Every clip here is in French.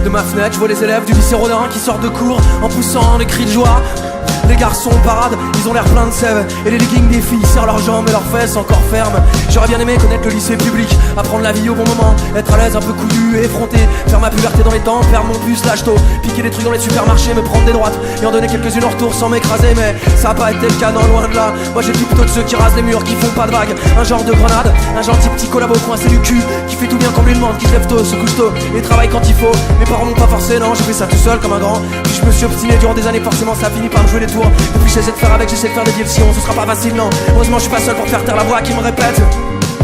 De ma fenêtre, je vois les élèves du lycée Rodin qui sortent de cours en poussant des cris de joie. Les garçons parade, ils ont l'air plein de sève. Et les leggings des filles serrent leurs jambes et leurs fesses encore fermes. J'aurais bien aimé connaître le lycée public, apprendre la vie au bon moment, être à l'aise, un peu coudu et effronté, faire ma puberté dans les temps, perdre mon bus, lâche tôt, piquer des trucs dans les supermarchés, me prendre des droites et en donner quelques-unes en retour sans m'écraser. Mais ça a pas été le cas, non, loin de là. Moi j'ai plutôt de ceux qui rasent les murs, qui font pas de vagues. Un genre de grenade, un gentil petit collabo coincé du cul, qui fait tout bien qu'on lui demande, qui se lève tôt, se couche tôt et travaille quand il faut. Mes parents m'ont pas forcé, non, j'ai fait ça tout seul comme un grand. Puis je me suis obstiné durant des années, forcément ça finit par me jouer les tours. Depuis j'essaie de faire avec, j'essaie de faire des deals, sinon ce sera pas facile, non. Heureusement je suis pas seul pour faire taire la voix qui me répète: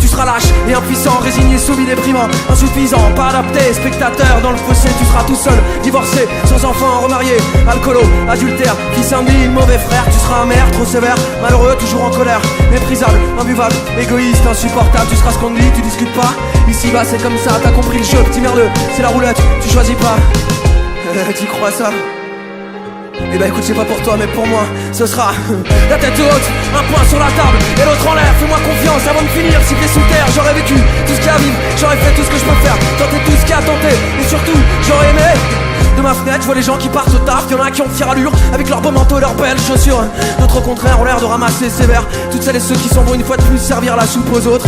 tu seras lâche et impuissant, résigné, soumis, déprimant, insuffisant, pas adapté, spectateur dans le fossé. Tu seras tout seul, divorcé, sans enfant, remarié, alcoolo, adultère, fils indigne, mauvais frère. Tu seras amer, trop sévère, malheureux, toujours en colère, méprisable, imbuvable, égoïste, insupportable. Tu seras ce qu'on te dit, tu discutes pas. Ici bas c'est comme ça, t'as compris le jeu, petit merdeux, c'est la roulette, tu choisis pas. Tu crois ça? Eh ben écoute, c'est pas pour toi mais pour moi ce sera la tête haute, un poing sur la table et l'autre en l'air. Fais-moi confiance avant de finir, si t'es sous terre. J'aurais vécu tout ce qu'il y a à vivre, j'aurais fait tout ce que je peux faire, tenter tout ce qu'il y a à tenter. Et surtout, j'aurais aimé. De ma fenêtre, je vois les gens qui partent au taf. Y'en a qui ont fière allure, avec leurs beaux manteaux et leurs belles chaussures. D'autres au contraire ont l'air de ramasser sévère toutes celles et ceux qui s'en vont une fois de plus servir la soupe aux autres.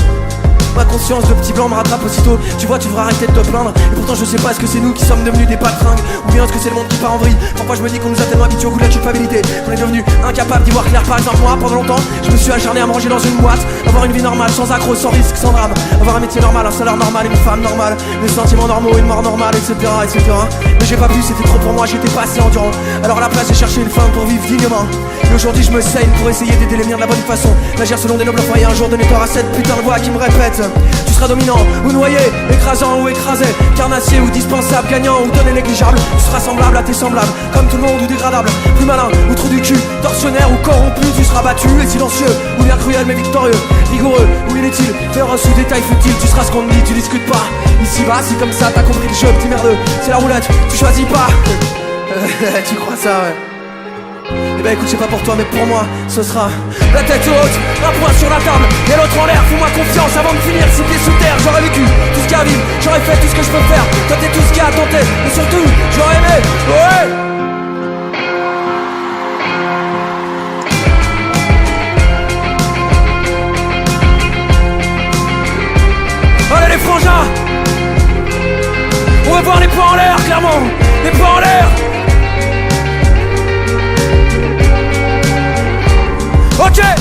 Ma conscience de petit blanc me rattrape aussitôt. Tu vois, tu devrais arrêter de te plaindre. Et pourtant je sais pas, est-ce que c'est nous qui sommes devenus des patringues, ou bien est-ce que c'est le monde qui part en vrille. Parfois je me dis qu'on nous a tellement habitués au goût de la culpabilité qu'on est devenu incapable d'y voir clair. Par exemple moi, pendant longtemps, je me suis acharné à manger dans une boîte, avoir une vie normale, sans accro, sans risque, sans drame, avoir un métier normal, un salaire normal, une femme normale, des sentiments normaux, une mort normale, etc., etc. Mais j'ai pas pu, c'était trop pour moi, j'étais pas assez endurant. Alors à la place j'ai cherché une fin pour vivre dignement. Et aujourd'hui je me saigne pour essayer d'aider les miens de la bonne façon, d'agir selon des nobles foyers. Un jour donner tort à cette putain de voix qui me répète: tu seras dominant ou noyé, écrasant ou écrasé, carnassier ou dispensable, gagnant ou donné négligeable. Tu seras semblable à tes semblables, comme tout le monde ou dégradable, plus malin ou trou du cul, tortionnaire ou corrompu. Tu seras battu et silencieux, ou bien cruel mais victorieux, rigoureux ou inutile, féroce ou détail futile. Tu seras ce qu'on te dit, tu discutes pas. Ici bas c'est comme ça, t'as compris le jeu, petit merdeux, c'est la roulette, tu choisis pas. Tu crois ça, ouais? Eh ben écoute, c'est pas pour toi mais pour moi ce sera la tête haute, un poing sur la table et l'autre en l'air. Fais-moi confiance avant de finir, si t'es sous terre. J'aurais vécu tout ce qu'il y a à vivre, j'aurais fait tout ce que je peux faire, tenter tout ce qu'il y a à tenter. Et surtout, j'aurais aimé, ouais. Allez les frangins, on va voir les poings en l'air, clairement, les poings en l'air. Ok. Allez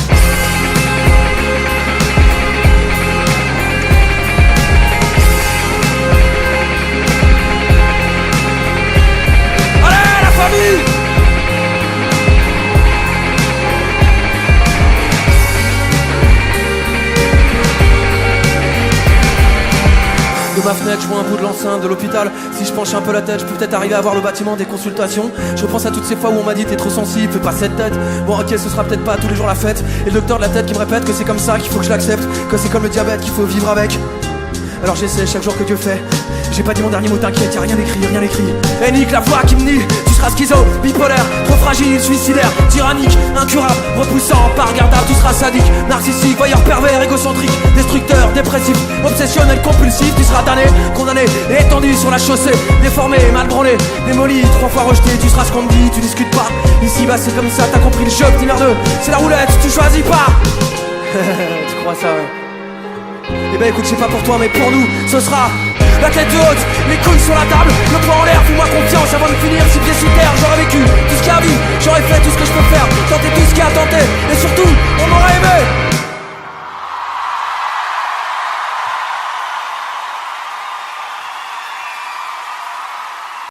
la famille. De ma fenêtre, je vois un bout de l'enceinte de l'hôpital. Si je penche un peu la tête, je peux peut-être arriver à voir le bâtiment des consultations. Je repense à toutes ces fois où on m'a dit t'es trop sensible, fais pas cette tête. Bon ok, ce sera peut-être pas tous les jours la fête. Et le docteur de la tête qui me répète que c'est comme ça qu'il faut que je l'accepte, que c'est comme le diabète qu'il faut vivre avec. Alors j'essaie chaque jour que Dieu fait. J'ai pas dit mon dernier mot, t'inquiète, y'a rien écrit, rien écrit. Et nique la voix qui me nie, tu seras schizo, bipolaire, trop fragile, suicidaire, tyrannique, incurable, repoussant, pas regardable. Tu seras sadique, narcissique, voyeur pervers, égocentrique, destructeur, dépressif, obsessionnel, compulsif. Tu seras damné, condamné et étendu sur la chaussée, déformé, mal branlé, démoli, 3 fois rejeté. Tu seras ce qu'on te dit, tu discutes pas. Ici bah c'est comme ça, t'as compris le jeu, petit merdeux, c'est la roulette, tu choisis pas. Tu crois ça, ouais? Eh ben écoute, c'est pas pour toi mais pour nous ce sera la tête haute, les couilles sur la table, le poing en l'air. Fais-moi confiance avant de finir, si pieds sous terre. J'aurais vécu